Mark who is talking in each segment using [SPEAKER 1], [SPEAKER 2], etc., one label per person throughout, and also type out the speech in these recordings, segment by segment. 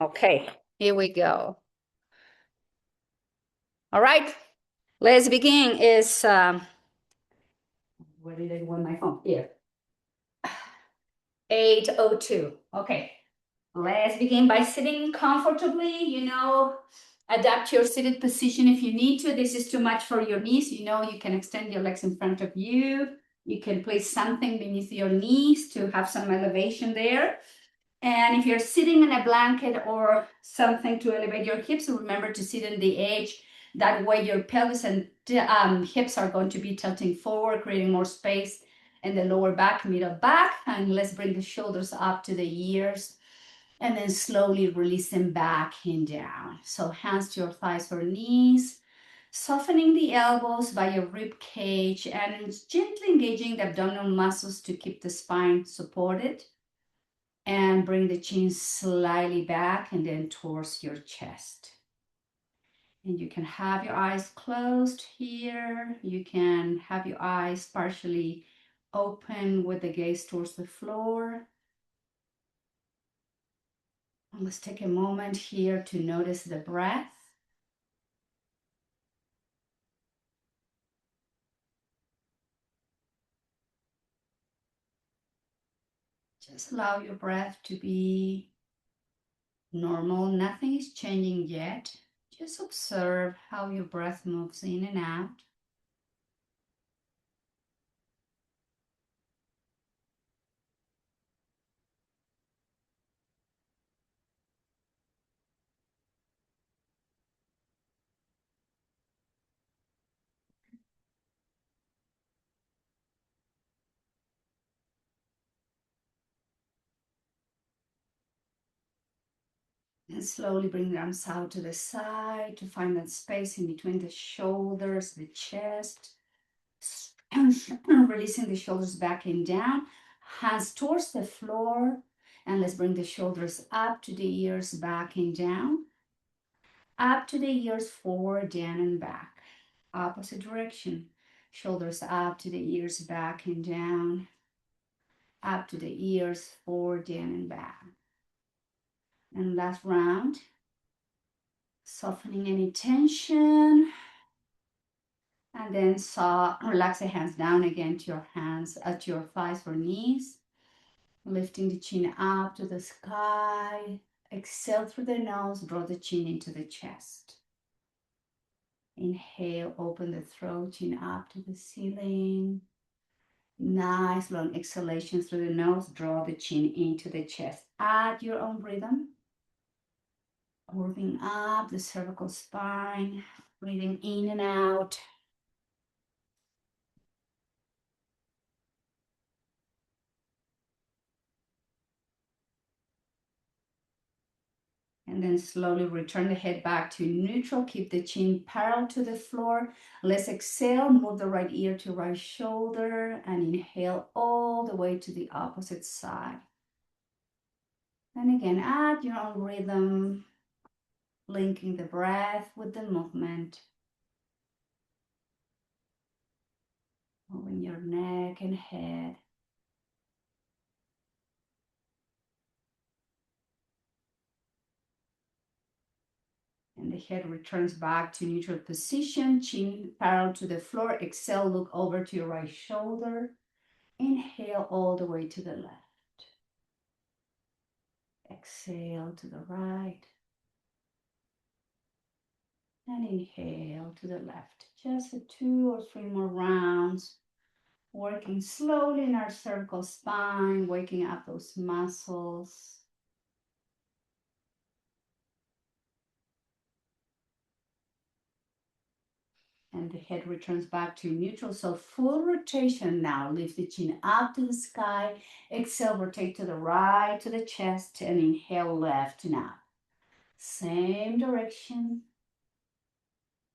[SPEAKER 1] Okay, here we go. All right, let's begin. Where did I want my phone? Here. 8:02. Okay, let's begin by sitting comfortably. Adapt your seated position if you need to. This is too much for your knees. You can extend your legs in front of you. You can place something beneath your knees to have some elevation there. And if you're sitting in a blanket or something to elevate your hips, remember to sit on the edge. That way your pelvis and hips are going to be tilting forward, creating more space in the lower back, middle back. And let's bring the shoulders up to the ears and then slowly release them back and down. So hands to your thighs or knees, softening the elbows by your rib cage and gently engaging the abdominal muscles to keep the spine supported. And bring the chin slightly back and then towards your chest. And you can have your eyes closed here. You can have your eyes partially open with the gaze towards the floor. And let's take a moment here to notice the breath. Just allow your breath to be normal. Nothing is changing yet. Just observe how your breath moves in and out. And slowly bring the arms out to the side to find that space in between the shoulders, the chest. Releasing the shoulders back and down. Hands towards the floor. And let's bring the shoulders up to the ears, back and down. Up to the ears, forward, down and back. Opposite direction. Shoulders up to the ears, back and down. Up to the ears, forward, down and back. And last round. Softening any tension. And then relax the hands down again to your hands at your thighs or knees. Lifting the chin up to the sky. Exhale through the nose, draw the chin into the chest. Inhale, open the throat, chin up to the ceiling. Nice long exhalation through the nose, draw the chin into the chest. At your own rhythm. Warming up the cervical spine, breathing in and out. And then slowly return the head back to neutral. Keep the chin parallel to the floor. Let's exhale, move the right ear to right shoulder and inhale all the way to the opposite side. And again, at your own rhythm, linking the breath with the movement. Moving your neck and head. And the head returns back to neutral position, chin parallel to the floor. Exhale, look over to your right shoulder. Inhale all the way to the left. Exhale to the right. And inhale to the left. Just 2 or 3 more rounds. Working slowly in our cervical spine, waking up those muscles. And the head returns back to neutral. So full rotation now. Lift the chin up to the sky. Exhale, rotate to the right, to the chest, and inhale left now. Same direction.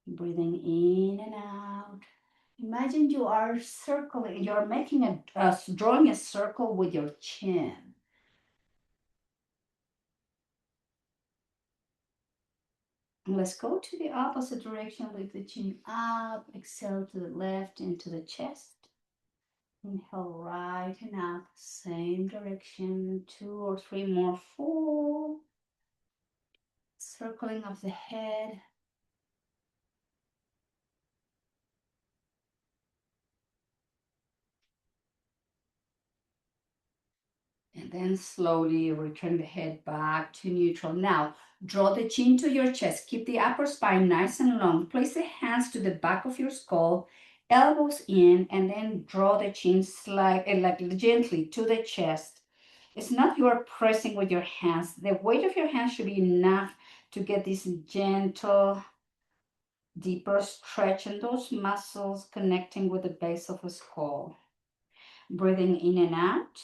[SPEAKER 1] Breathing in and out. Imagine you are circling, you're making drawing a circle with your chin. And let's go to the opposite direction. Lift the chin up. Exhale to the left into the chest. Inhale right and up, same direction, 2 or 3 more full. circling of the head. And then slowly return the head back to neutral. Now, draw the chin to your chest. Keep the upper spine nice and long. Place the hands to the back of your skull, elbows in, and then draw the chin like gently to the chest. It's not you are pressing with your hands. The weight of your hands should be enough to get this gentle, deeper stretch in those muscles connecting with the base of the skull. Breathing in and out.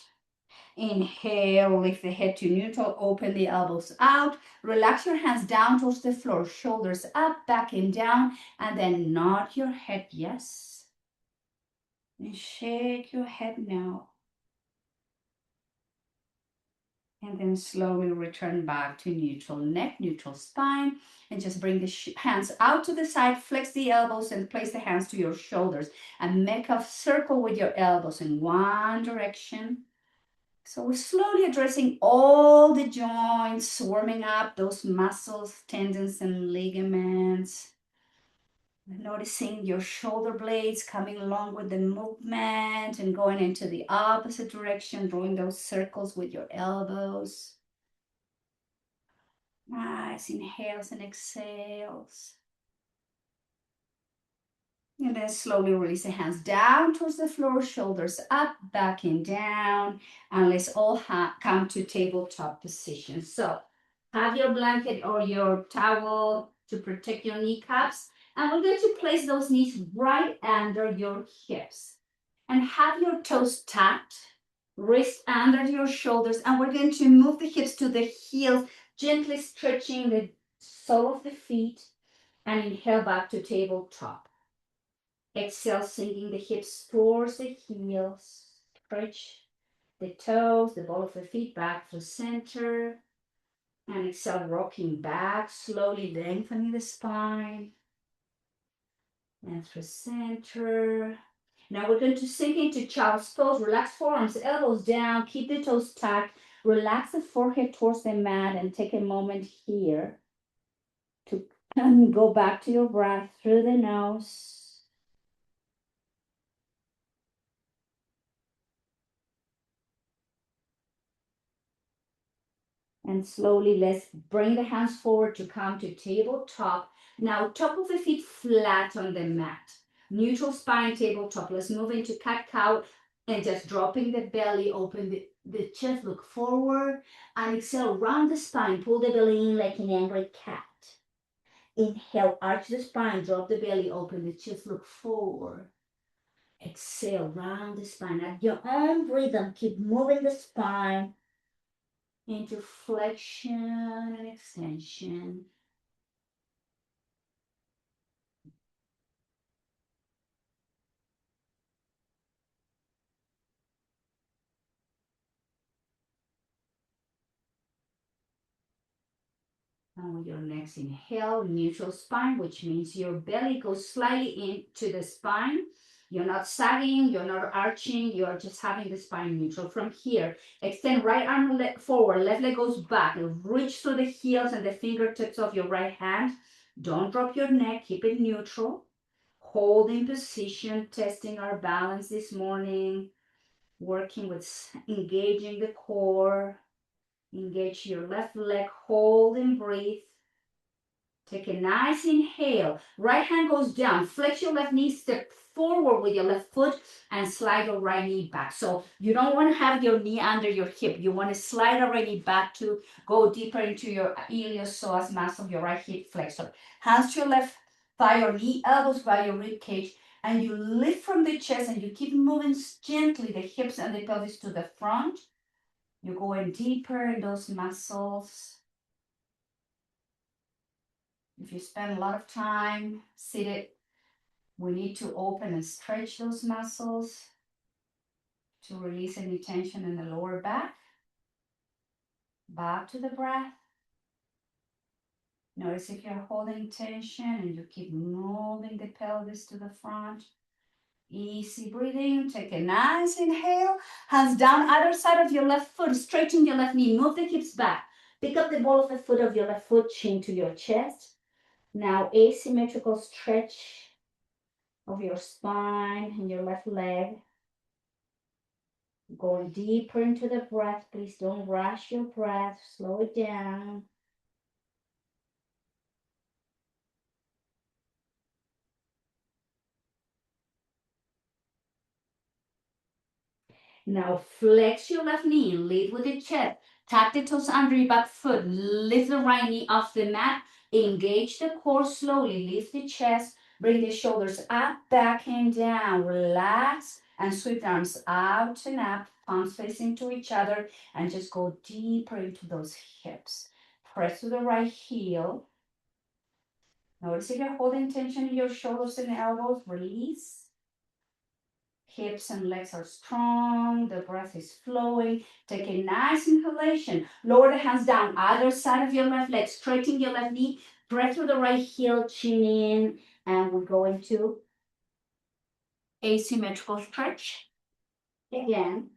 [SPEAKER 1] Inhale, lift the head to neutral, open the elbows out, relax your hands down towards the floor, shoulders up, back and down, and then nod your head yes. And shake your head no. And then slowly return back to neutral neck, neutral spine, and just bring the hands out to the side, flex the elbows and place the hands to your shoulders and make a circle with your elbows in one direction. So we're slowly addressing all the joints, warming up those muscles, tendons, and ligaments. Noticing your shoulder blades coming along with the movement and going into the opposite direction, drawing those circles with your elbows. Nice inhales and exhales. And then slowly release the hands down towards the floor, shoulders up, back and down. And let's all come to tabletop position. So have your blanket or your towel to protect your kneecaps. And we're going to place those knees right under your hips. And have your toes tucked, wrist under your shoulders. And we're going to move the hips to the heels, gently stretching the sole of the feet. And inhale back to tabletop. Exhale, sinking the hips towards the heels. Stretch the toes, the ball of the feet back to center. And exhale, rocking back, slowly lengthening the spine. And through center. Now we're going to sink into child's pose. Relax forearms, elbows down. Keep the toes tucked. Relax the forehead towards the mat and take a moment here to go back to your breath through the nose. And slowly let's bring the hands forward to come to tabletop. Now top of the feet flat on the mat. Neutral spine, tabletop. Let's move into cat-cow and just dropping the belly, open the chest, look forward. And exhale, round the spine, pull the belly in like an angry cat. Inhale, arch the spine, drop the belly, open the chest, look forward. Exhale, round the spine. At your own rhythm, keep moving the spine into flexion and extension. And with your next inhale, neutral spine, which means your belly goes slightly into the spine. You're not sagging, you're not arching, you're just having the spine neutral. From here, extend right arm forward, left leg goes back, reach through the heels and the fingertips of your right hand. Don't drop your neck, keep it neutral. Hold in position, testing our balance this morning, working with engaging the core. Engage your left leg, hold and breathe. Take a nice inhale. Right hand goes down. Flex your left knee, step forward with your left foot and slide your right knee back. So you don't want to have your knee under your hip. You want to slide already back to go deeper into your iliopsoas muscle of your right hip flexor. Hands to your left thigh or knee, elbows by your rib cage. And you lift from the chest and you keep moving gently the hips and the pelvis to the front. You're going deeper in those muscles. If you spend a lot of time seated, we need to open and stretch those muscles to release any tension in the lower back. Back to the breath. Notice if you're holding tension and you keep moving the pelvis to the front. Easy breathing. Take a nice inhale. Hands down, other side of your left foot. Straighten your left knee. Move the hips back. Pick up the ball of the foot of your left foot, chin to your chest. Now asymmetrical stretch of your spine and your left leg. Going deeper into the breath. Please don't rush your breath. Slow it down. Now flex your left knee and lead with the chest. Tap the toes under your back foot. Lift the right knee off the mat. Engage the core slowly. Lift the chest. Bring the shoulders up, back, and down. Relax and sweep the arms out and up. Palms facing to each other. And just go deeper into those hips. Press to the right heel. Notice if you're holding tension in your shoulders and elbows. Release. Hips and legs are strong. The breath is flowing. Take a nice inhalation. Lower the hands down. Other side of your left leg. Straighten your left knee. Press through the right heel. Chin in. And we're going to asymmetrical stretch. Again.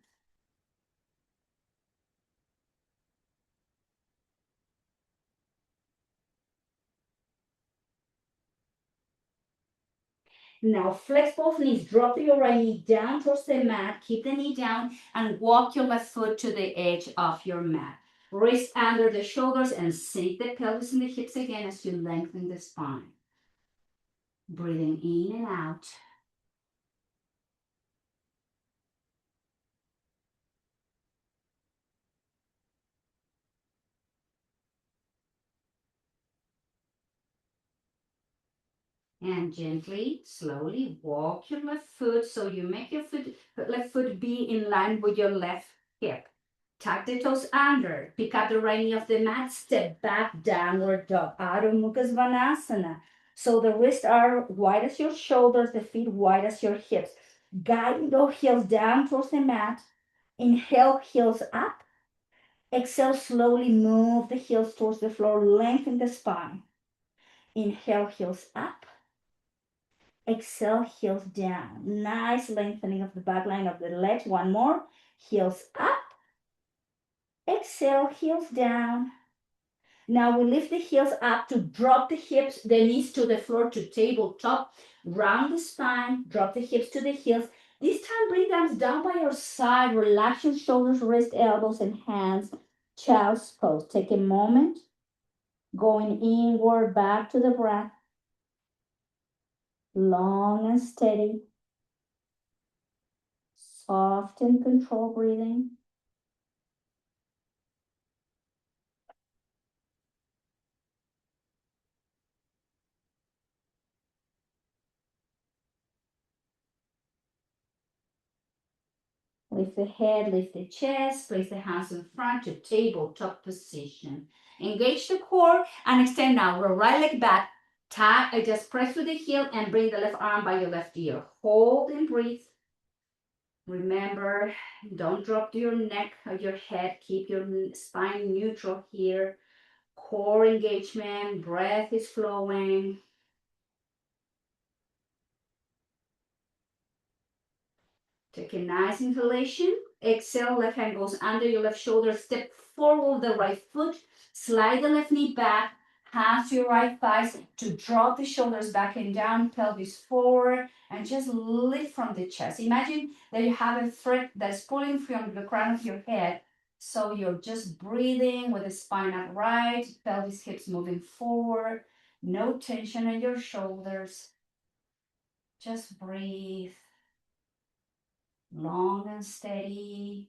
[SPEAKER 1] Now flex both knees. Drop your right knee down towards the mat. Keep the knee down and walk your left foot to the edge of your mat. Wrist under the shoulders and sink the pelvis and the hips again as you lengthen the spine. Breathing in and out. And gently, slowly walk your left foot so you make your left foot be in line with your left hip. Tuck the toes under. Pick up the right knee off the mat. Step back, downward dog. Adho Mukha Svanasana. So the wrists are wide as your shoulders, the feet wide as your hips. Guide your heels down towards the mat. Inhale, heels up. Exhale, slowly move the heels towards the floor. Lengthen the spine. Inhale, heels up. Exhale, heels down. Nice lengthening of the back line of the legs. One more. Heels up. Exhale, heels down. Now we lift the heels up to drop the hips, the knees to the floor to tabletop. Round the spine, drop the hips to the heels. This time bring the arms down by your side. Relax your shoulders, wrist, elbows, and hands. Child's pose. Take a moment. Going inward, back to the breath. Long and steady. Soft and controlled breathing. Lift the head, lift the chest, place the hands in front to tabletop position. Engage the core and extend now. Roll right leg back. Just press with the heel and bring the left arm by your left ear. Hold and breathe. Remember, don't drop your neck or your head. Keep your spine neutral here. Core engagement, breath is flowing. Take a nice inhalation. Exhale, left hand goes under your left shoulder. Step forward with the right foot. Slide the left knee back. Hands to your right thighs to drop the shoulders back and down, pelvis forward, and just lift from the chest. Imagine that you have a thread that's pulling from the crown of your head. So you're just breathing with the spine upright, pelvis, hips moving forward. No tension in your shoulders. Just breathe. Long and steady.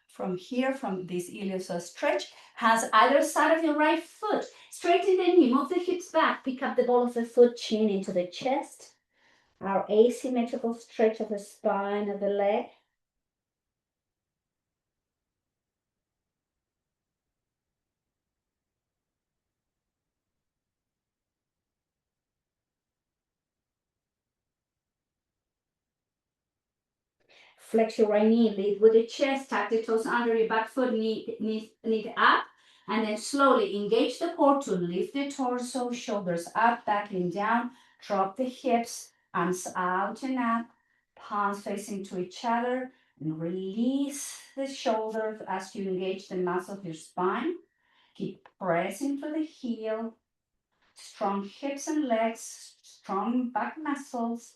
[SPEAKER 1] From here, from this iliopsoas stretch, hands either side of your right foot. Straighten the knee, move the hips back. Pick up the ball of the foot, chin into the chest. Our asymmetrical stretch of the spine of the leg. Flex your right knee, lead with the chest, tuck the toes under your back foot, knee up, and then slowly engage the core to lift the torso, shoulders up, back and down, Drop the hips, arms out and up, palms facing to each other, and release the shoulders as you engage the muscle of your spine. Keep pressing to the heel. Strong hips and legs, strong back muscles,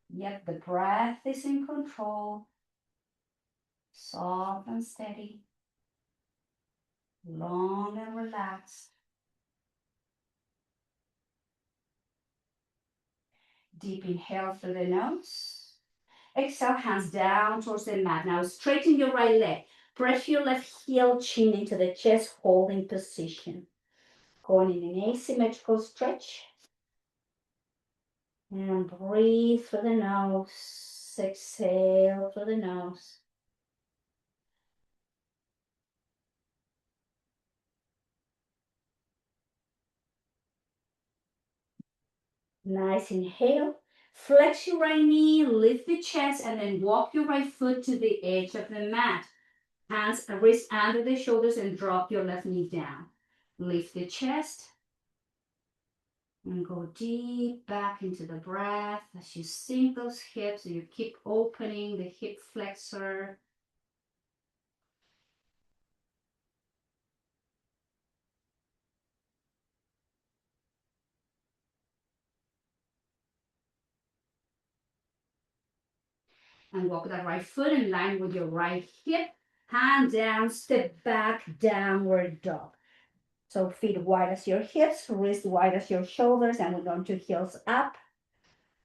[SPEAKER 1] yet the breath is in control. Soft and steady, long and relaxed. Deep inhale through the nose. Exhale, hands down towards the mat. Now straighten your right leg. Press your left heel, chin into the chest, holding position. Going in an asymmetrical stretch. And breathe through the nose. Exhale through the nose. Nice inhale. Flex your right knee, lift the chest, and then walk your right foot to the edge of the mat. Hands and wrists under the shoulders and drop your left knee down. Lift the chest and go deep back into the breath as you sink those hips. You keep opening the hip flexor. And walk that right foot in line with your right hip. Hand down, step back, downward dog. So feet wide as your hips, wrist wide as your shoulders, and we're going to heels up.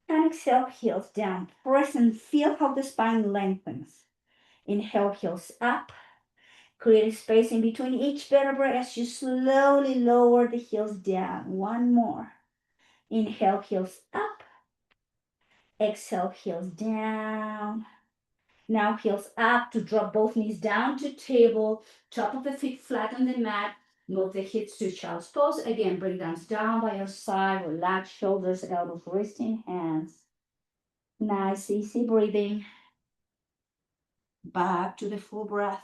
[SPEAKER 1] And exhale, heels down. Press and feel how the spine lengthens. Inhale, heels up. Create space in between each vertebrae as you slowly lower the heels down. One more. Inhale, heels up. Exhale, heels down. Now heels up to drop both knees down to table. Top of the feet flat on the mat. Move the hips to child's pose. Again, bring thumbs down by your side. Relax shoulders, elbows, wrists in hands. Nice, easy breathing. Back to the full breath.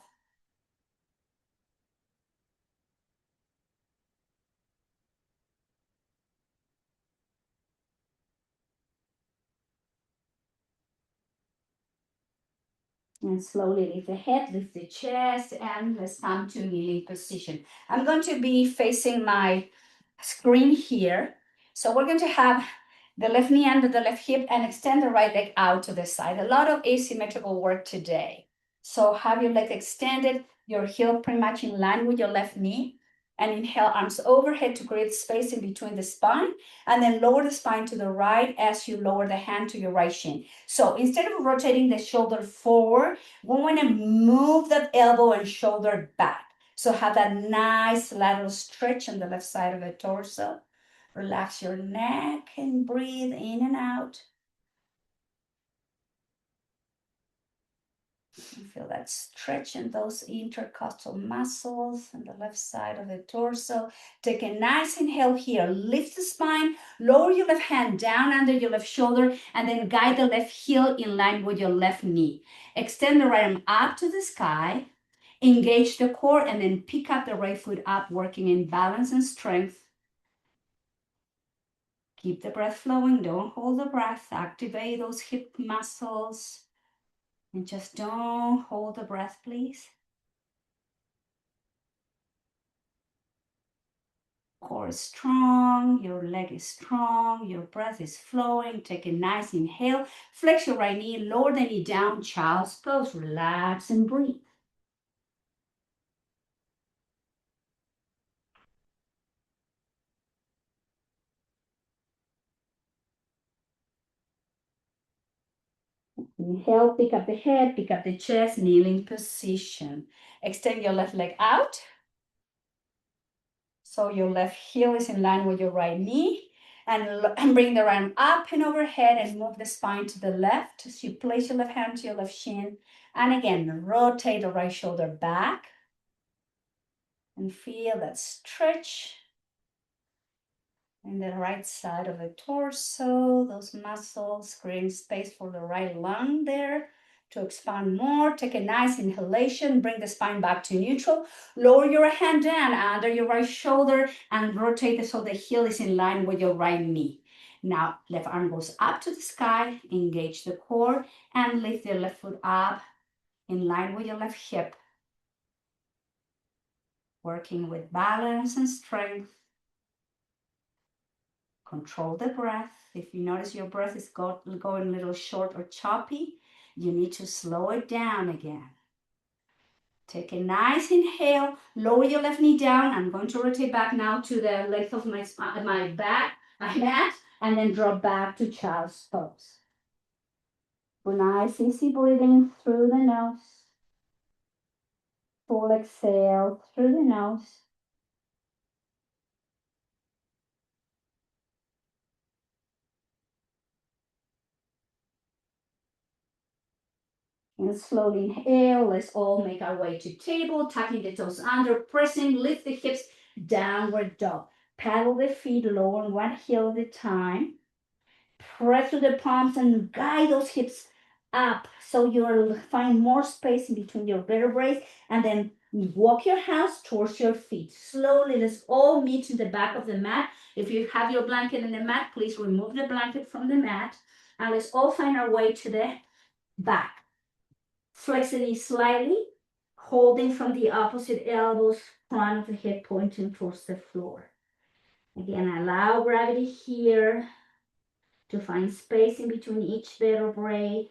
[SPEAKER 1] And slowly lift the head, lift the chest, and let's come to kneeling position. I'm going to be facing my screen here. So we're going to have the left knee under the left hip and extend the right leg out to the side. A lot of asymmetrical work today. So have your leg extended, your heel pretty much in line with your left knee. And inhale, arms overhead to create space in between the spine. And then lower the spine to the right as you lower the hand to your right shin. So instead of rotating the shoulder forward, we want to move that elbow and shoulder back. So have that nice lateral stretch on the left side of the torso. Relax your neck and breathe in and out. You feel that stretch in those intercostal muscles on the left side of the torso. Take a nice inhale here. Lift the spine, lower your left hand down under your left shoulder, and then guide the left heel in line with your left knee. Extend the right arm up to the sky. Engage the core, and then pick up the right foot up, working in balance and strength. Keep the breath flowing. Don't hold the breath. Activate those hip muscles. And just don't hold the breath, please. Core is strong, your leg is strong, your breath is flowing. Take a nice inhale. Flex your right knee, lower the knee down, child's pose. Relax and breathe. Inhale, pick up the head, pick up the chest, kneeling position. Extend your left leg out. So your left heel is in line with your right knee. And bring the right arm up and overhead and move the spine to the left as you place your left hand to your left shin. And again, rotate the right shoulder back. And feel that stretch in the right side of the torso, those muscles, creating space for the right lung there to expand more. Take a nice inhalation, bring the spine back to neutral. Lower your hand down under your right shoulder and rotate it so the heel is in line with your right knee. Now, left arm goes up to the sky, engage the core, and lift your left foot up in line with your left hip. Working with balance and strength. Control the breath. If you notice your breath is going a little short or choppy, you need to slow it down again. Take a nice inhale, lower your left knee down. I'm going to rotate back now to the length of my back, my mat, and then drop back to child's pose. Nice, easy breathing through the nose. Full exhale through the nose. And slowly inhale. Let's all make our way to table, tucking the toes under, pressing, lift the hips, downward dog. Paddle the feet, lower one heel at a time. Press to the palms and guide those hips up so you'll find more space in between your vertebrae, and then walk your hands towards your feet. Slowly, let's all meet in the back of the mat. If you have your blanket in the mat, please remove the blanket from the mat, and let's all find our way to the back. Flex the knees slightly, holding from the opposite elbows, front of the hip pointing towards the floor. Again, allow gravity here to find space in between each vertebrae.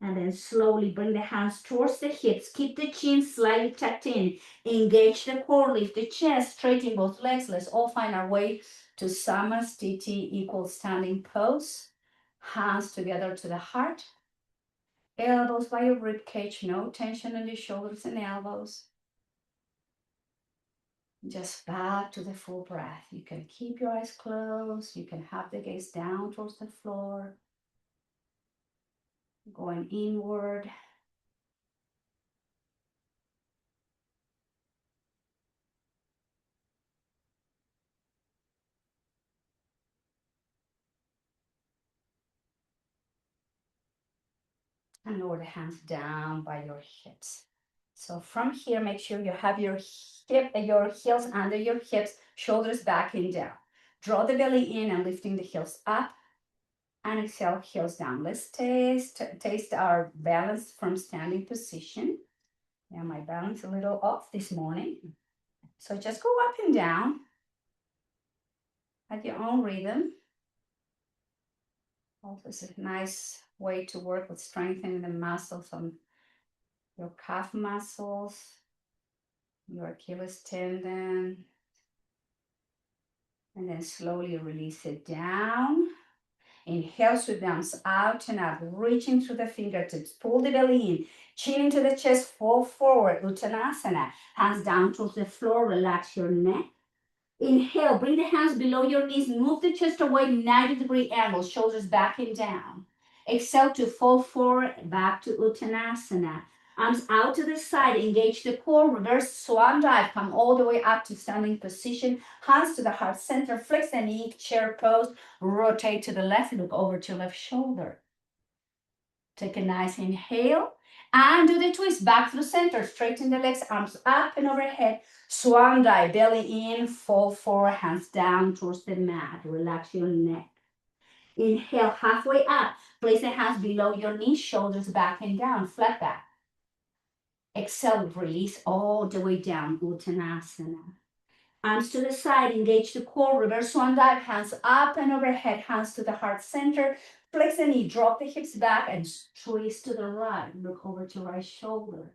[SPEAKER 1] And then slowly bring the hands towards the hips. Keep the chin slightly tucked in. Engage the core, lift the chest, straighten both legs. Let's all find our way to Samasthiti, equal standing pose. Hands together to the heart. Elbows by your rib cage, no tension on your shoulders and elbows. Just back to the full breath. You can keep your eyes closed. You can have the gaze down towards the floor. Going inward. And lower the hands down by your hips. So from here, make sure you have your heels under your hips, shoulders back and down. Draw the belly in and lifting the heels up. And exhale, heels down. Let's taste our balance from standing position. Yeah, my balance a little off this morning. So just go up and down at your own rhythm. Also, it's a nice way to work with strengthening the muscles on your calf muscles, your Achilles tendon. And then slowly release it down. Inhale, sweep the arms out and up, reaching through the fingertips. Pull the belly in, chin into the chest, fall forward, Uttanasana. Hands down towards the floor, relax your neck. Inhale, bring the hands below your knees, move the chest away, 90-degree angle, shoulders back and down. Exhale to fall forward, back to Uttanasana. Arms out to the side, engage the core, reverse swan dive, come all the way up to standing position, hands to the heart center, flex the knee, chair pose, rotate to the left, look over to left shoulder. Take a nice inhale and do the twist back through center, straighten the legs, arms up and overhead, swan dive, belly in, fall forward, hands down towards the mat, relax your neck. Inhale, halfway up, place the hands below your knees, shoulders back and down, flat back. Exhale, release all the way down, Uttanasana. Arms to the side, engage the core, reverse swan dive, hands up and overhead, hands to the heart center. Flex the knee, drop the hips back and twist to the right. Look over to right shoulder.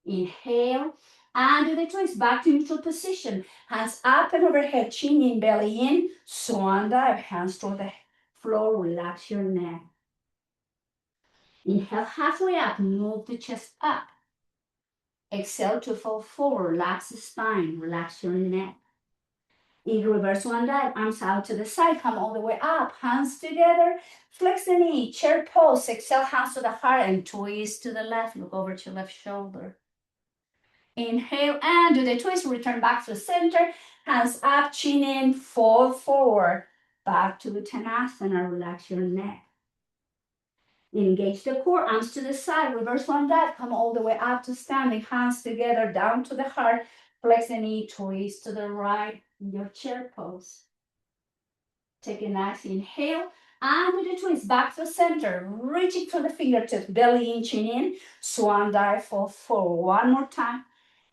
[SPEAKER 1] Inhale and do the twist back to neutral position. Hands up and overhead, chin in, belly in, swan dive, hands toward the floor, relax your neck. Inhale halfway up, move the chest up. Exhale to fall forward, relax the spine, relax your neck. In reverse swan dive, arms out to the side, come all the way up, hands together, flex the knee, chair pose, exhale, hands to the heart and twist to the left, look over to left shoulder. Inhale and do the twist, return back to the center, hands up, chin in, fall forward, back to Uttanasana, relax your neck. Engage the core, arms to the side, reverse swan dive, come all the way up to standing, hands together, down to the heart, flex the knee, twist to the right, in your chair pose. Take a nice inhale. And with the twist, back to the center. Reaching for the fingertips, belly in, chin in. Swan dive, fall forward. One more time.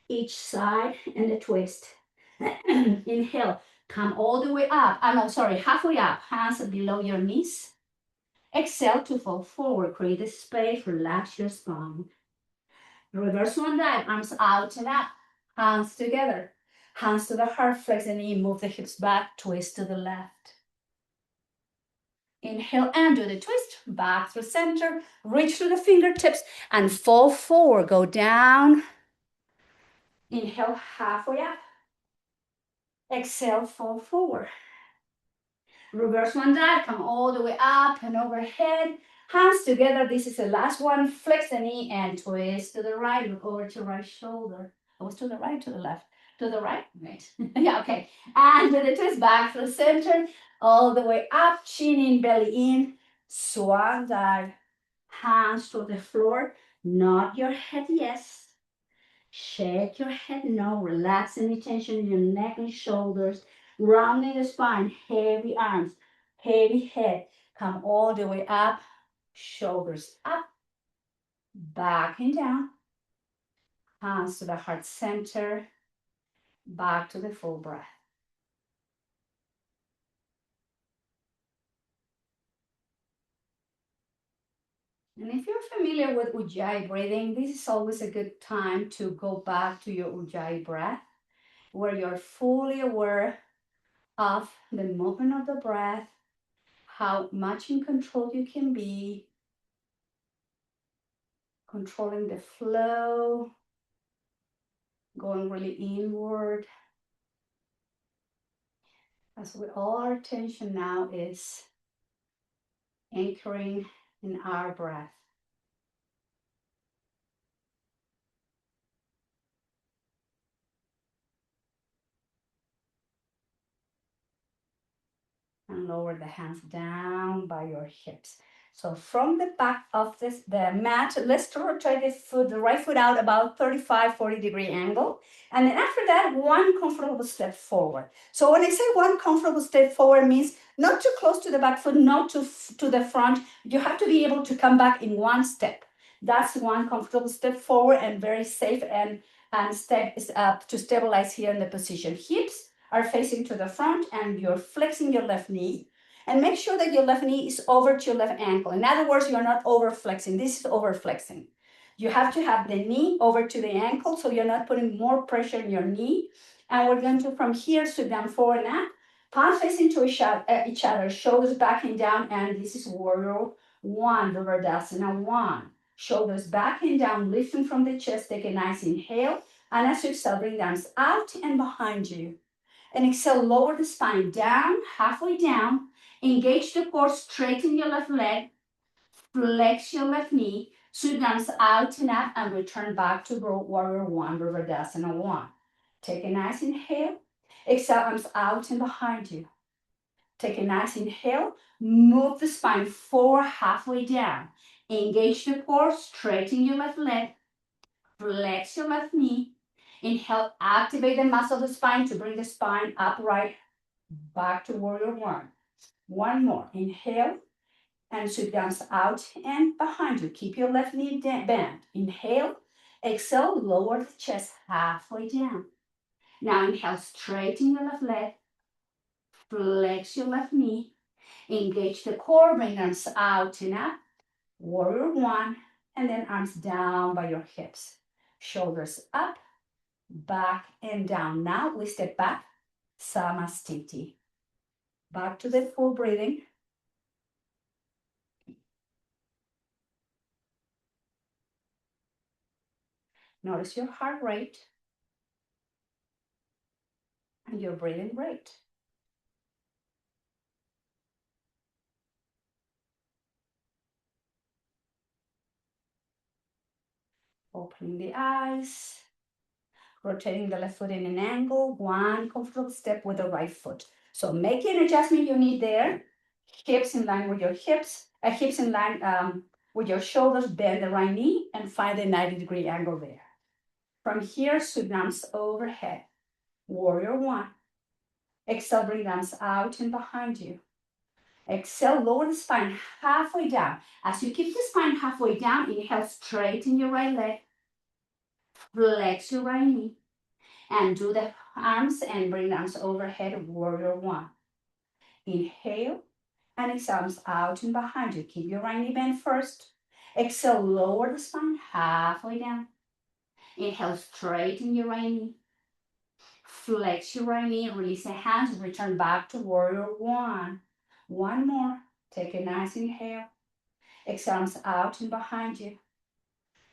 [SPEAKER 1] Each side and the twist. Inhale. Come all the way up. No, sorry, halfway up. Hands below your knees. Exhale to fall forward. Create a space. Relax your spine. Reverse swan dive. Arms out and up. Hands together. Hands to the heart. Flex the knee. Move the hips back. Twist to the left. Inhale and do the twist, back through center, reach through the fingertips and fall forward, go down. Inhale, halfway up. Exhale, fall forward. Reverse one dive, come all the way up and overhead. Hands together, this is the last one. Flex the knee and twist to the right, look over to right shoulder. I was to the right, to the left. To the right, right. Yeah, okay. And do the twist back through center, all the way up, chin in, belly in, swan dive. Hands to the floor, nod your head yes. Shake your head no. Relax any tension in your neck and shoulders. Rounding the spine, heavy arms, heavy head. Come all the way up, shoulders up, back and down. Hands to the heart center, back to the full breath. And if you're familiar with Ujjayi breathing, this is always a good time to go back to your Ujjayi breath, where you're fully aware of the movement of the breath, how much in control you can be, controlling the flow, going really inward. As with all our attention now is anchoring in our breath. And lower the hands down by your hips. So from the back of the mat, let's rotate the right foot out about 35, 40-degree angle. And then after that, one comfortable step forward. So when I say one comfortable step forward means not too close to the back foot, not to the front. You have to be able to come back in one step. That's one comfortable step forward and very safe and step up to stabilize here in the position. Hips are facing to the front and you're flexing your left knee. And make sure that your left knee is over to your left ankle. In other words, you're not over flexing. This is over flexing. You have to have the knee over to the ankle so you're not putting more pressure in your knee. And we're going to, from here, sit down forward now. Palms facing to each other, shoulders back and down. And this is warrior one, Vivardasana one. Shoulders back and down, lifting from the chest. Take a nice inhale. And as you exhale, bring the arms out and behind you. And exhale, lower the spine down, halfway down. Engage the core, straighten your left leg, flex your left knee, sweep arms out and up, and return back to warrior one, Vivardasana one. Take a nice inhale. Exhale, arms out and behind you. Take a nice inhale. Move the spine forward, halfway down. Engage the core, straighten your left leg, flex your left knee. Inhale, activate the muscle of the spine to bring the spine upright. Back to warrior one. One more. Inhale and sweep the arms out and behind you. Keep your left knee bent. Inhale. Exhale. Lower the chest halfway down. Now inhale. Straighten your left leg. Flex your left knee. Engage the core. Bring arms out and up. Warrior one. And then arms down by your hips. Shoulders up. Back and down. Now we step back. Samastiti. Back to the full breathing. Notice your heart rate and your breathing rate. Opening the eyes, rotating the left foot in an angle, one comfortable step with the right foot. So make any adjustment you need there. Hips in line with your hips, hips in line with your shoulders, bend the right knee and find a 90-degree angle there. From here, sweep arms overhead. Warrior one. Exhale, bring arms out and behind you. Exhale, lower the spine halfway down. As you keep the spine halfway down, inhale, straighten your right leg, flex your right knee, and do the arms and bring the arms overhead, warrior one. Inhale, and exhale, arms out and behind you. Keep your right knee bent first. Exhale, lower the spine halfway down. Inhale, straighten your right knee. Flex your right knee, release the hands, return back to warrior one. One more. Take a nice inhale. Exhale, arms out and behind you.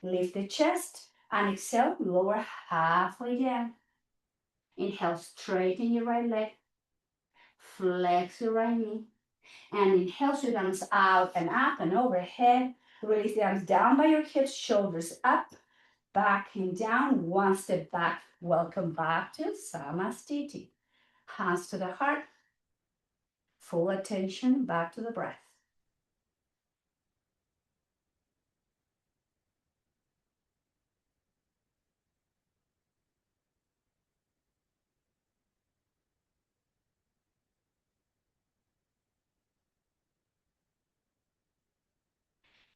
[SPEAKER 1] Lift the chest and exhale, lower halfway down. Inhale, straighten your right leg. Flex your right knee. And inhale, shoot arms out and up and overhead. Release the arms down by your hips, shoulders up, back and down. One step back. Welcome back to Samastiti. Hands to the heart. Full attention back to the breath.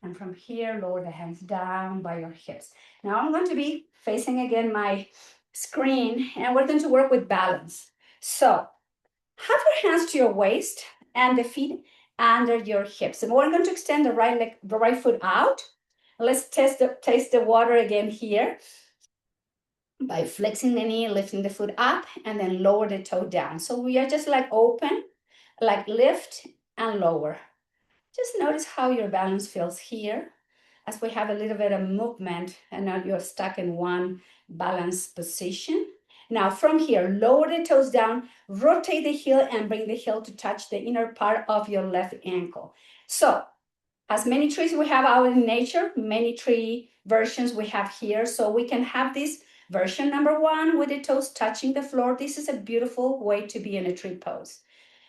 [SPEAKER 1] And from here, lower the hands down by your hips. Now I'm going to be facing again my screen, and we're going to work with balance. So have your hands to your waist and the feet under your hips. And we're going to extend the right leg, the right foot out. Let's taste the water again here by flexing the knee, lifting the foot up, and then lower the toe down. So we are just like open, like lift and lower. Just notice how your balance feels here as we have a little bit of movement and now you're stuck in one balanced position. Now from here, lower the toes down, rotate the heel and bring the heel to touch the inner part of your left ankle. So as many trees we have out in nature, many tree versions we have here. So we can have this version number one with the toes touching the floor. This is a beautiful way to be in a tree pose.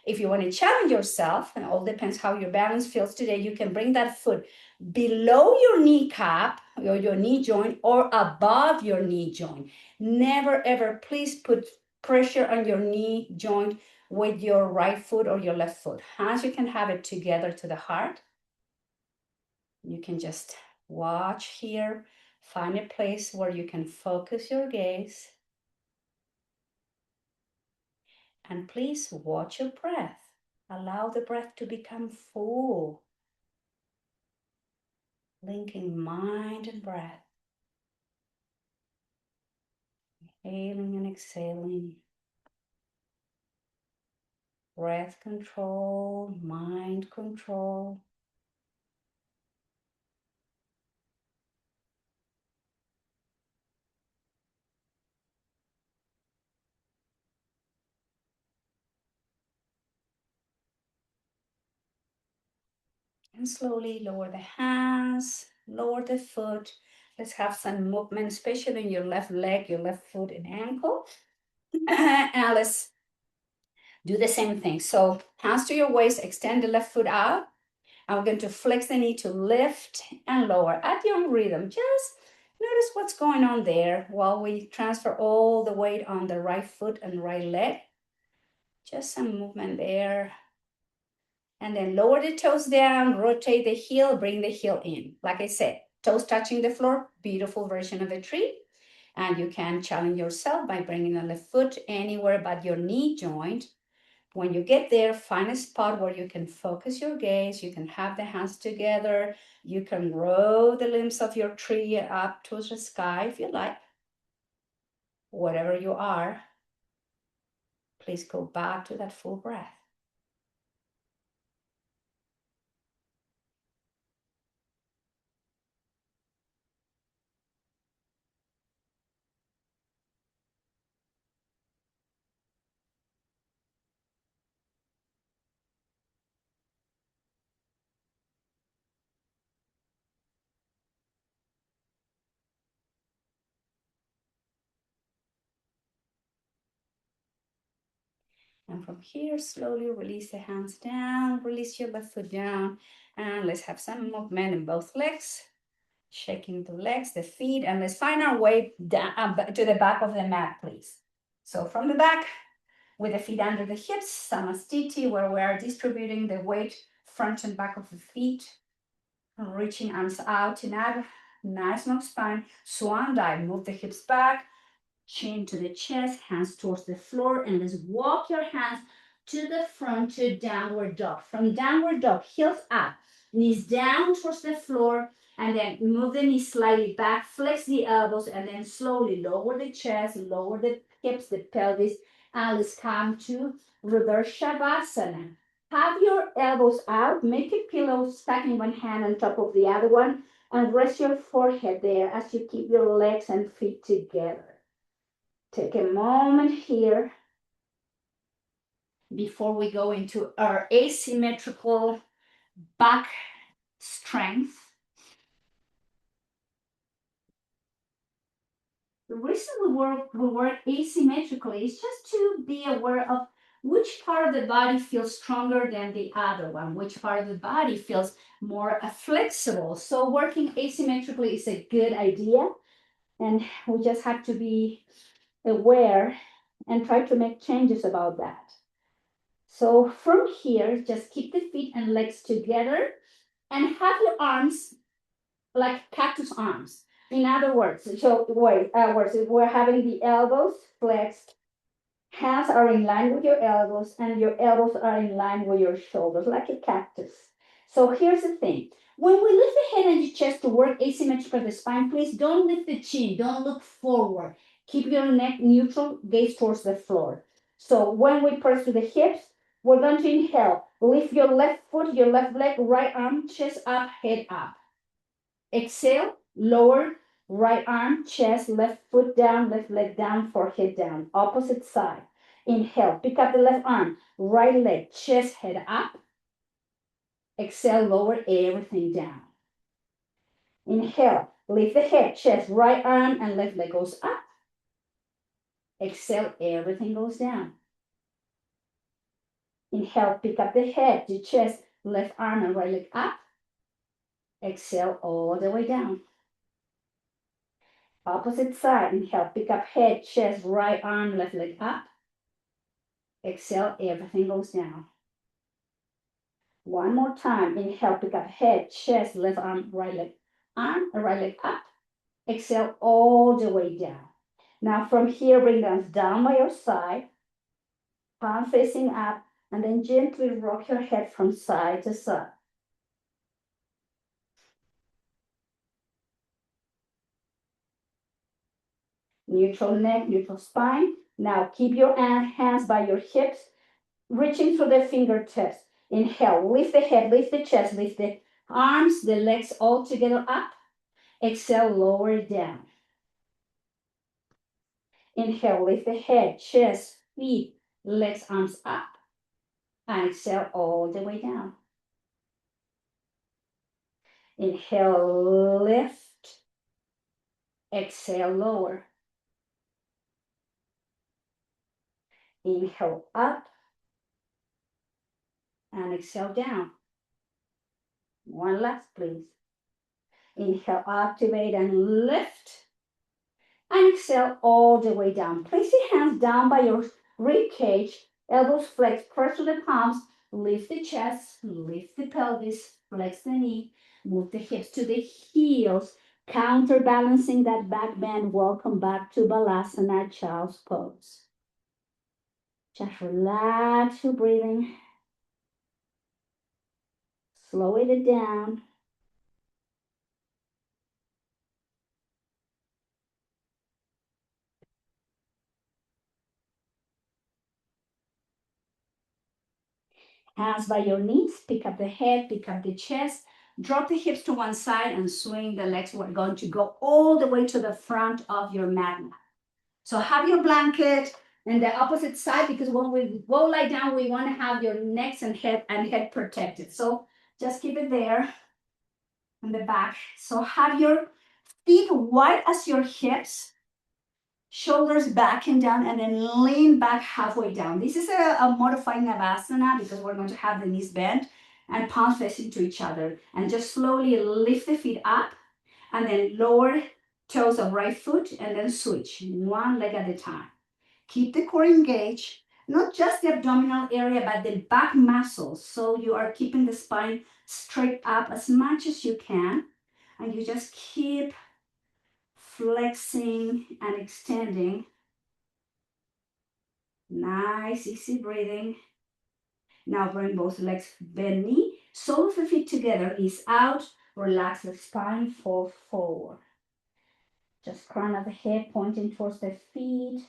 [SPEAKER 1] If you want to challenge yourself, and it all depends how your balance feels today, you can bring that foot below your kneecap or your knee joint or above your knee joint. Never ever, please put pressure on your knee joint with your right foot or your left foot. Hands, you can have it together to the heart. You can just watch here, find a place where you can focus your gaze. And please watch your breath. Allow the breath to become full, linking mind and breath. Inhaling and exhaling. Breath control, mind control. And slowly lower the hands, lower the foot. Let's have some movement, especially in your left leg, your left foot and ankle. And let's do the same thing. So hands to your waist, extend the left foot out. And we're going to flex the knee to lift and lower at your own rhythm. Just notice what's going on there while we transfer all the weight on the right foot and right leg. Just some movement there. And then lower the toes down, rotate the heel, bring the heel in. Like I said, toes touching the floor, beautiful version of a tree. And you can challenge yourself by bringing the left foot anywhere but your knee joint. When you get there, find a spot where you can focus your gaze. You can have the hands together. You can roll the limbs of your tree up to the sky if you like. Whatever you are, please go back to that full breath. And from here, slowly release the hands down, release your left foot down, and let's have some movement in both legs, shaking the legs, the feet, and let's find our way down to the back of the mat, please. So from the back, with the feet under the hips, samastiti, where we are distributing the weight front and back of the feet, reaching arms out and out, nice long spine, swan dive, move the hips back, chin to the chest, hands towards the floor, and let's walk your hands to the front to downward dog. From downward dog, heels up, knees down towards the floor, and then move the knees slightly back, flex the elbows, and then slowly lower the chest, lower the hips, the pelvis, and let's come to reverse shavasana. Have your elbows out, make a pillow, stacking one hand on top of the other one, and rest your forehead there as you keep your legs and feet together. Take a moment here before we go into our asymmetrical back strength. The reason we work asymmetrically is just to be aware of which part of the body feels stronger than the other one, which part of the body feels more flexible. So working asymmetrically is a good idea, and we just have to be aware and try to make changes about that. So from here, just keep the feet and legs together and have your arms like cactus arms. In other words, we're having the elbows flexed, hands are in line with your elbows, and your elbows are in line with your shoulders, like a cactus. So here's the thing. When we lift the head and the chest to work asymmetrical of the spine, please don't lift the chin, don't look forward. Keep your neck neutral, gaze towards the floor. So when we press to the hips, we're going to inhale. Lift your left foot, your left leg, right arm, chest up, head up. Exhale, lower, right arm, chest, left foot down, left leg down, forehead down. Opposite side. Inhale, pick up the left arm, right leg, chest, head up. Exhale, lower everything down. Inhale, lift the head, chest, right arm, and left leg goes up. Exhale, everything goes down. Inhale, pick up the head, the chest, left arm, and right leg up. Exhale all the way down. Opposite side, inhale, pick up head, chest, right arm, left leg up. Exhale, everything goes down. One more time, inhale, pick up head, chest, left arm, right leg up. Exhale all the way down. Now from here, bring them down by your side, palm facing up, and then gently rock your head from side to side. Neutral neck, neutral spine. Now keep your hands by your hips, reaching through the fingertips. Inhale, lift the head, lift the chest, lift the arms, the legs all together up. Exhale, lower it down. Inhale, lift the head, chest, feet, legs, arms up. And exhale all the way down. Inhale, lift. Exhale, lower. Inhale, up. And exhale, down. One last, please. Inhale, activate and lift. And exhale all the way down. Place your hands down by your rib cage, elbows flexed, press to the palms, lift the chest, lift the pelvis, flex the knee, move the hips to the heels, counterbalancing that back bend. Welcome back to Balasana, Child's Pose. Just relax your breathing. Slow it down. Hands by your knees, pick up the head, pick up the chest, drop the hips to one side and swing the legs. We're going to go all the way to the front of your mat. So have your blanket in the opposite side, because when we go lie down, we want to have your necks and head protected. So just keep it there in the back. So have your feet wide as your hips, shoulders back and down, and then lean back halfway down. This is a modified Navasana because we're going to have the knees bent and palms facing to each other. And just slowly lift the feet up and then lower toes of right foot and then switch one leg at a time. Keep the core engaged not just the abdominal area, but the back muscles. So you are keeping the spine straight up as much as you can. And you just keep flexing and extending. Nice, easy breathing. Now bring both legs, bend knee, sole of the feet together, knees out, relax the spine, fall forward. Just crown of the head pointing towards the feet,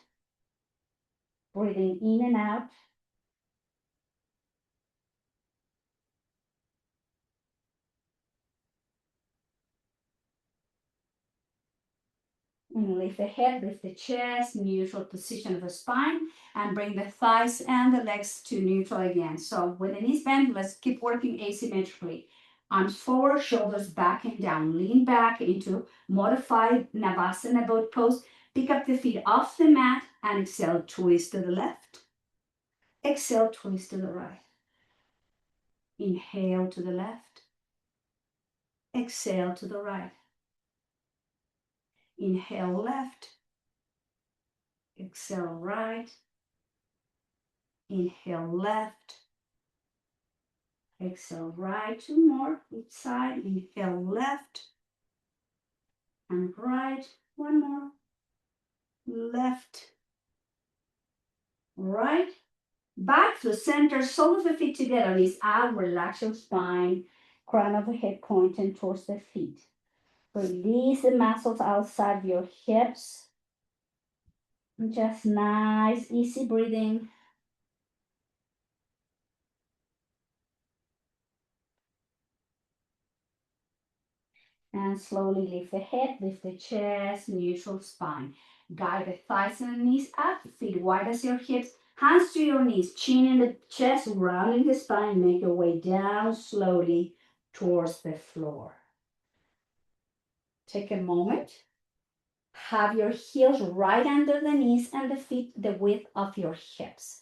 [SPEAKER 1] breathing in and out. And lift the head, lift the chest, neutral position of the spine, and bring the thighs and the legs to neutral again. So with the knees bent, let's keep working asymmetrically. Arms forward, shoulders back and down. Lean back into modified Navasana boat pose. Pick up the feet off the mat and exhale, twist to the left. Exhale, twist to the right. Inhale to the left. Exhale to the right. Inhale left. Exhale right. Inhale left. Exhale right. Two more each side. Inhale left and right. One more. Left, right. Back to center. Sole of the feet together. Knees out. Relax your spine. Crown of the head pointing towards the feet. Release the muscles outside your hips. Just nice, easy breathing. And slowly lift the head, lift the chest, neutral spine. Guide the thighs and the knees up, feet wide as your hips, hands to your knees, chin in the chest, rounding the spine. Make your way down slowly towards the floor. Take a moment. Have your heels right under the knees and the feet the width of your hips.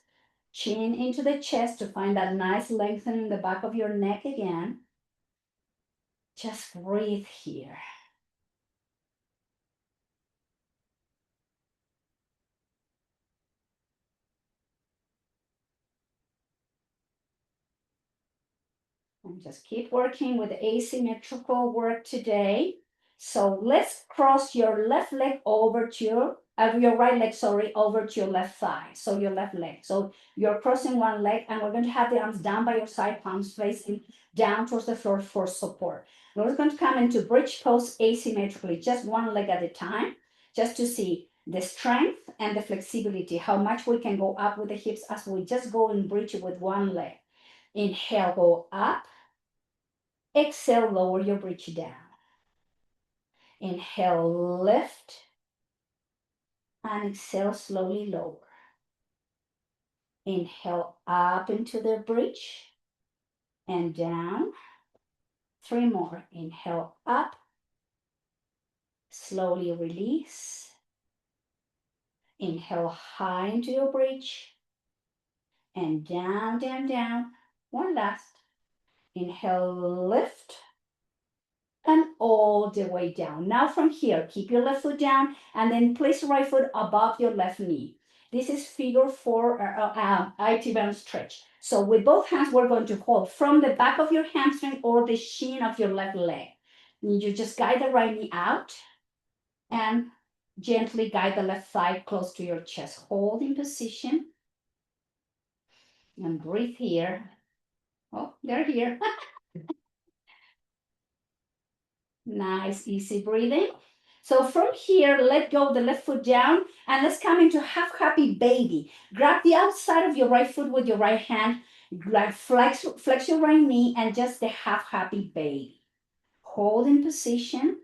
[SPEAKER 1] Chin into the chest to find that nice lengthening in the back of your neck again. Just breathe here. And just keep working with asymmetrical work today. So let's cross your left leg over to your right leg, sorry, over to your left thigh. So your left leg. So you're crossing one leg and we're going to have the arms down by your side, palms facing down towards the floor for support. We're going to come into bridge pose asymmetrically, just one leg at a time, just to see the strength and the flexibility, how much we can go up with the hips as we just go in bridge with one leg. Inhale, go up. Exhale, lower your bridge down. Inhale, lift. And exhale, slowly lower. Inhale, up into the bridge and down. Three more. Inhale, up. Slowly release. Inhale, high into your bridge. And down, down, down. One last. Inhale, lift. And all the way down. Now from here, keep your left foot down and then place right foot above your left knee. This is figure 4 IT band stretch. So with both hands, we're going to hold from the back of your hamstring or the shin of your left leg. You just guide the right knee out and gently guide the left thigh close to your chest. Hold in position and breathe here. Oh, they're here. Nice, easy breathing. So from here, let go the left foot down and let's come into half happy baby. Grab the outside of your right foot with your right hand, flex your right knee and just the half happy baby. Hold in position.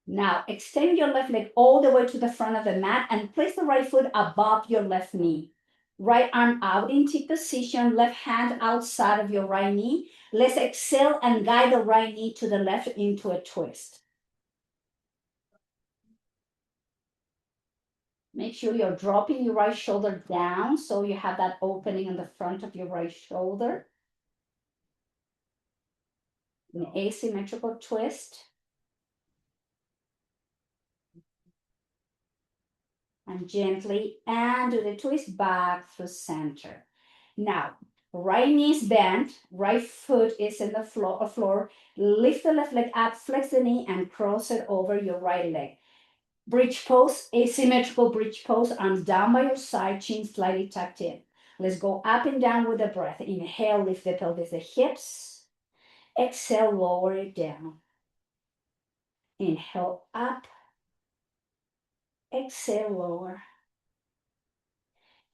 [SPEAKER 1] Now extend your left leg all the way to the front of the mat and place the right foot above your left knee. Right arm out into position, left hand outside of your right knee. Let's exhale and guide the right knee to the left into a twist. Make sure you're dropping your right shoulder down so you have that opening in the front of your right shoulder. an asymmetrical twist. And gently and do the twist back through center. Now, right knee is bent, right foot is in the floor. Lift the left leg up, flex the knee, and cross it over your right leg. Bridge pose, asymmetrical bridge pose, arms down by your side, chin slightly tucked in. Let's go up and down with the breath. Inhale, lift the pelvis, the hips. Exhale, lower it down. Inhale, up. Exhale, lower.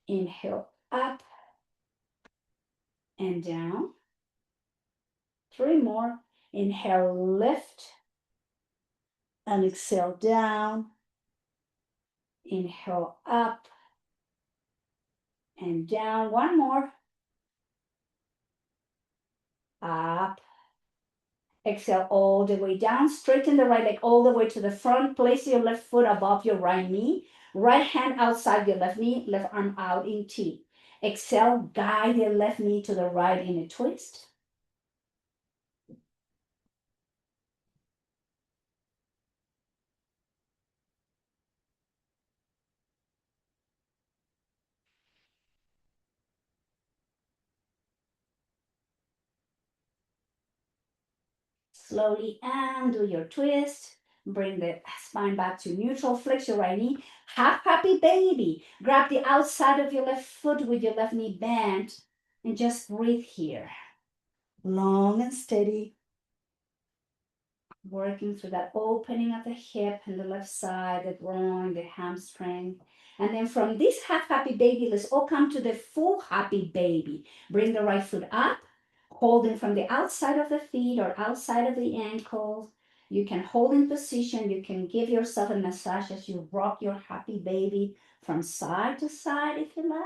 [SPEAKER 1] Inhale, up and down. 3 more. Inhale, lift. And exhale, down. Inhale, up and down. 1 more. Up. Exhale all the way down. Straighten the right leg all the way to the front. Place your left foot above your right knee. Right hand outside your left knee. Left arm out in T. Exhale, guide your left knee to the right in a twist. Slowly undo your twist. Bring the spine back to neutral. Flex your right knee. Half happy baby. Grab the outside of your left foot with your left knee bent. And just breathe here. Long and steady. Working through that opening of the hip and the left side, the groin, the hamstring. And then from this half happy baby, let's all come to the full happy baby. Bring the right foot up, holding from the outside of the feet or outside of the ankles. You can hold in position. You can give yourself a massage as you rock your happy baby from side to side if you like.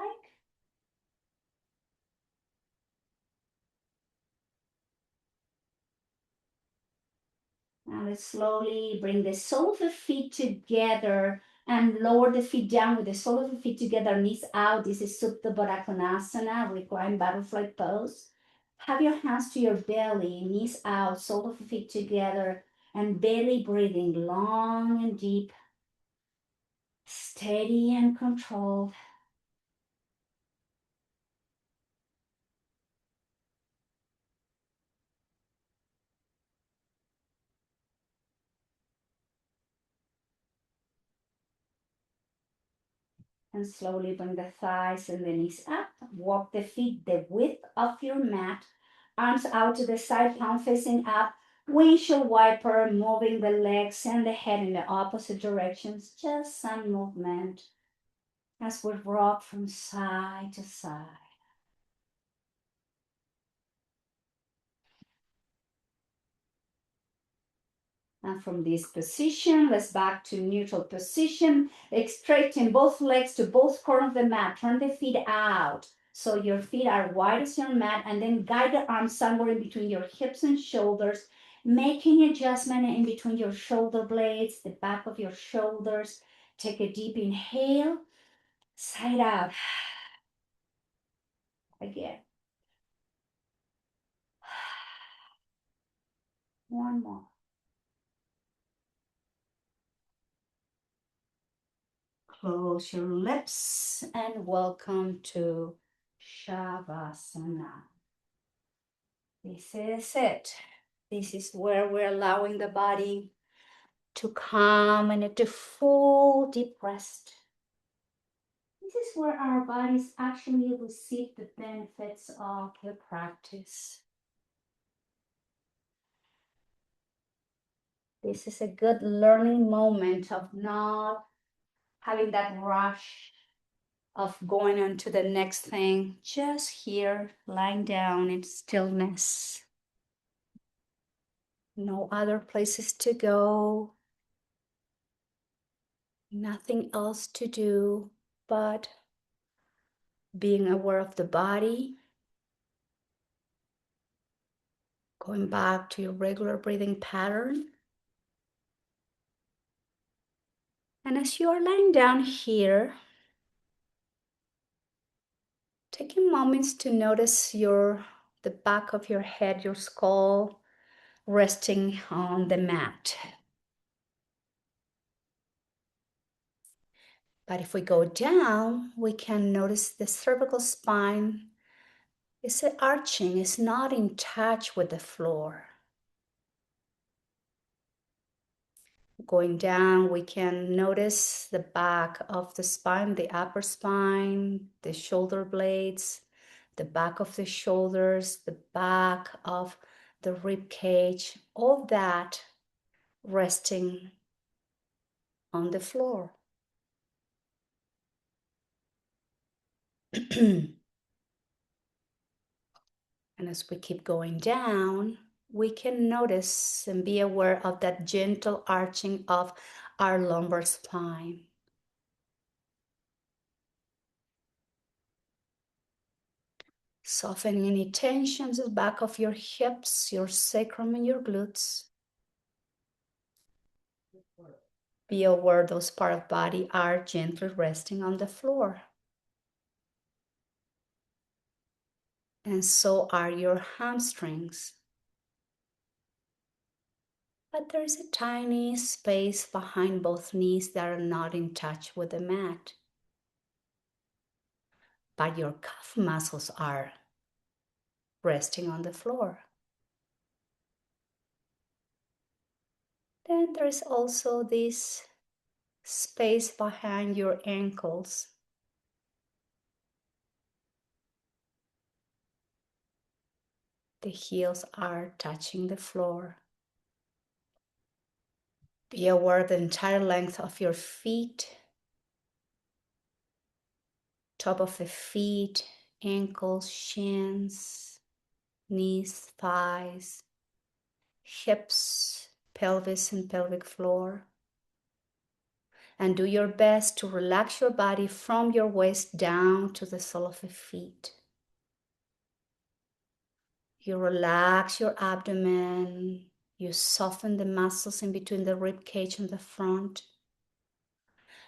[SPEAKER 1] Now let's slowly bring the sole of the feet together and lower the feet down with the sole of the feet together, knees out. This is Supta Baddha Konasana, reclined butterfly pose. Have your hands to your belly, knees out, sole of the feet together, and belly breathing long and deep, steady and controlled. And slowly bring the thighs and the knees up. Walk the feet the width of your mat. Arms out to the side, palm facing up. Windshield wiper, moving the legs and the head in the opposite directions. Just some movement as we rock from side to side. And from this position, let's back to neutral position. Straighten both legs to both corners of the mat. Turn the feet out so your feet are wide as your mat, and then guide the arms somewhere in between your hips and shoulders, making adjustment in between your shoulder blades, the back of your shoulders. Take a deep inhale, side out. Again. 1 more. Close your lips and welcome to Shavasana. This is it. This is where we're allowing the body to come into full deep rest. This is where our bodies actually receive the benefits of the practice. This is a good learning moment of not having that rush of going on to the next thing. Just here, lying down in stillness. No other places to go. Nothing else to do but being aware of the body, going back to your regular breathing pattern. And as you are lying down here, taking moments to notice the back of your head, your skull, resting on the mat. But if we go down, we can notice the cervical spine is arching, is not in touch with the floor. Going down, we can notice the back of the spine, the upper spine, the shoulder blades, the back of the shoulders, the back of the rib cage, all that resting on the floor. And as we keep going down, we can notice and be aware of that gentle arching of our lumbar spine. Softening any tensions at the back of your hips, your sacrum, and your glutes. Be aware those parts of body are gently resting on the floor. And so are your hamstrings. But there is a tiny space behind both knees that are not in touch with the mat. But your calf muscles are resting on the floor. Then there is also this space behind your ankles. The heels are touching the floor. Be aware of the entire length of your feet, top of the feet, ankles, shins, knees, thighs, hips, pelvis, and pelvic floor. And do your best to relax your body from your waist down to the sole of the feet. You relax your abdomen. You soften the muscles in between the rib cage and the front.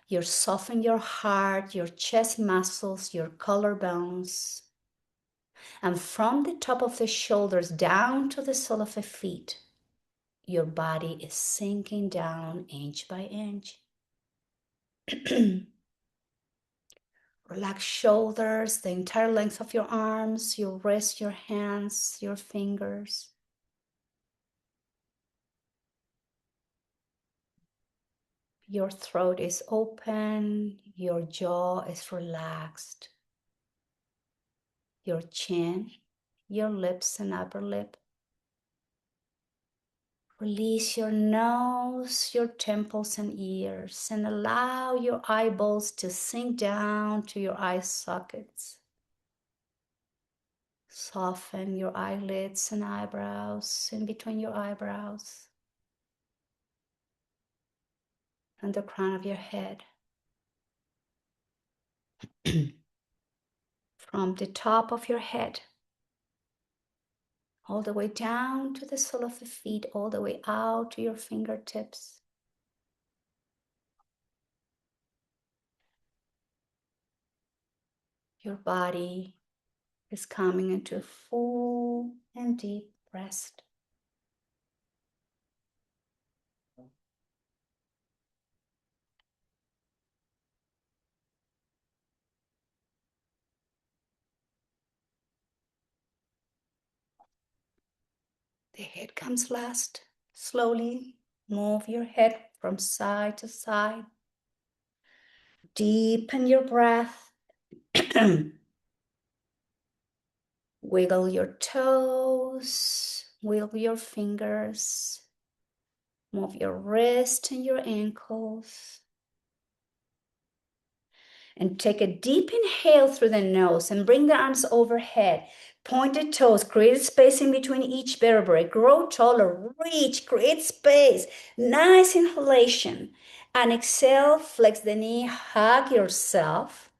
[SPEAKER 1] You soften your heart, your chest muscles, your collarbones. And from the top of the shoulders down to the sole of the feet, your body is sinking down inch by inch. Relax shoulders, the entire length of your arms, your wrists, your hands, your fingers. Your throat is open, your jaw is relaxed. Your chin, your lips and upper lip. Release your nose, your temples and ears, and allow your eyeballs to sink down to your eye sockets. Soften your eyelids and eyebrows in between your eyebrows and the crown of your head. From the top of your head, all the way down to the sole of the feet, all the way out to your fingertips. Your body is coming into a full and deep rest. The head comes last. Slowly move your head from side to side. Deepen your breath. Wiggle your toes. Wiggle your fingers. Move your wrists and your ankles. And take a deep inhale through the nose and bring the arms overhead. Pointed toes, create space in between each vertebrae. Grow taller, reach, create space. Nice inhalation. And exhale, flex the knee, hug yourself,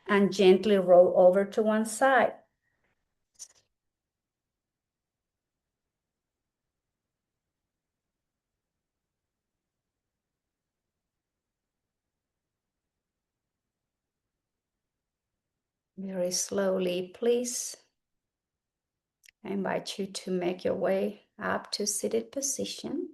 [SPEAKER 1] and gently roll over to one side. Very slowly, please. I invite you to make your way up to seated position.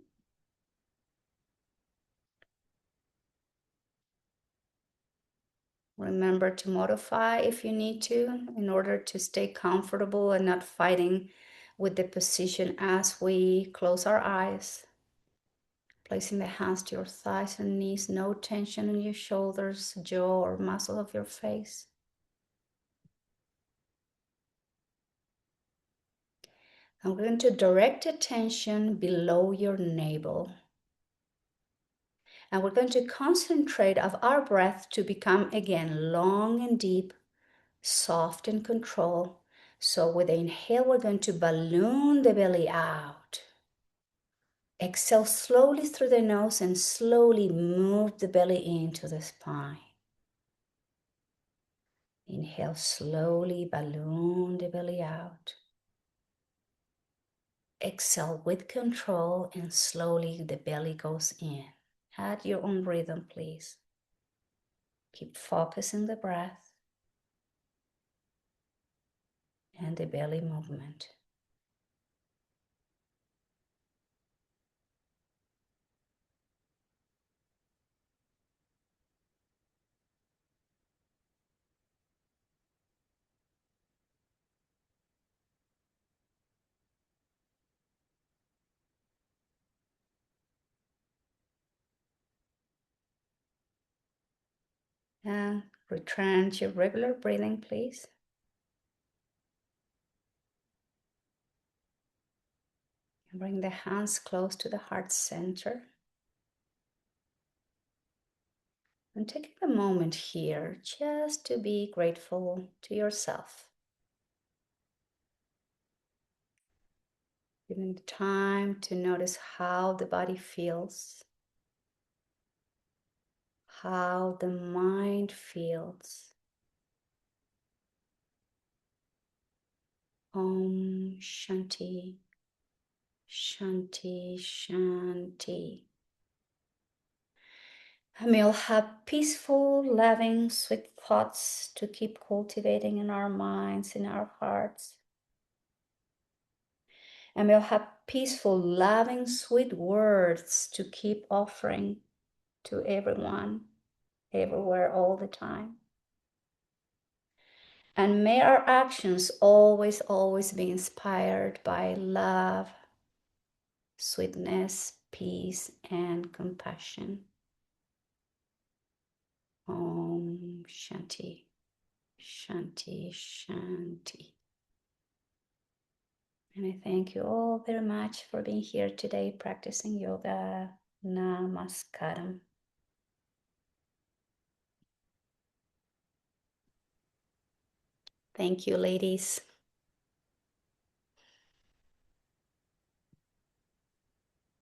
[SPEAKER 1] Remember to modify if you need to in order to stay comfortable and not fighting with the position as we close our eyes. Placing the hands to your thighs and knees, no tension in your shoulders, jaw, or muscle of your face. I'm going to direct attention below your navel. And we're going to concentrate of our breath to become again long and deep, soft and controlled. So with the inhale, we're going to balloon the belly out. Exhale slowly through the nose and slowly move the belly into the spine. Inhale slowly, balloon the belly out. Exhale with control and slowly the belly goes in. At your own rhythm, please. Keep focusing the breath and the belly movement. And return to your regular breathing, please. And bring the hands close to the heart center. And take a moment here just to be grateful to yourself. Giving the time to notice how the body feels, how the mind feels. Om Shanti, Shanti, Shanti. And we'll have peaceful, loving, sweet thoughts to keep cultivating in our minds, in our hearts. And we'll have peaceful, loving, sweet words to keep offering to everyone, everywhere, all the time. And may our actions always, always be inspired by love, sweetness, peace, and compassion. Om Shanti, Shanti, Shanti. And I thank you all very much for being here today practicing yoga. Namaskaram. Thank you, ladies.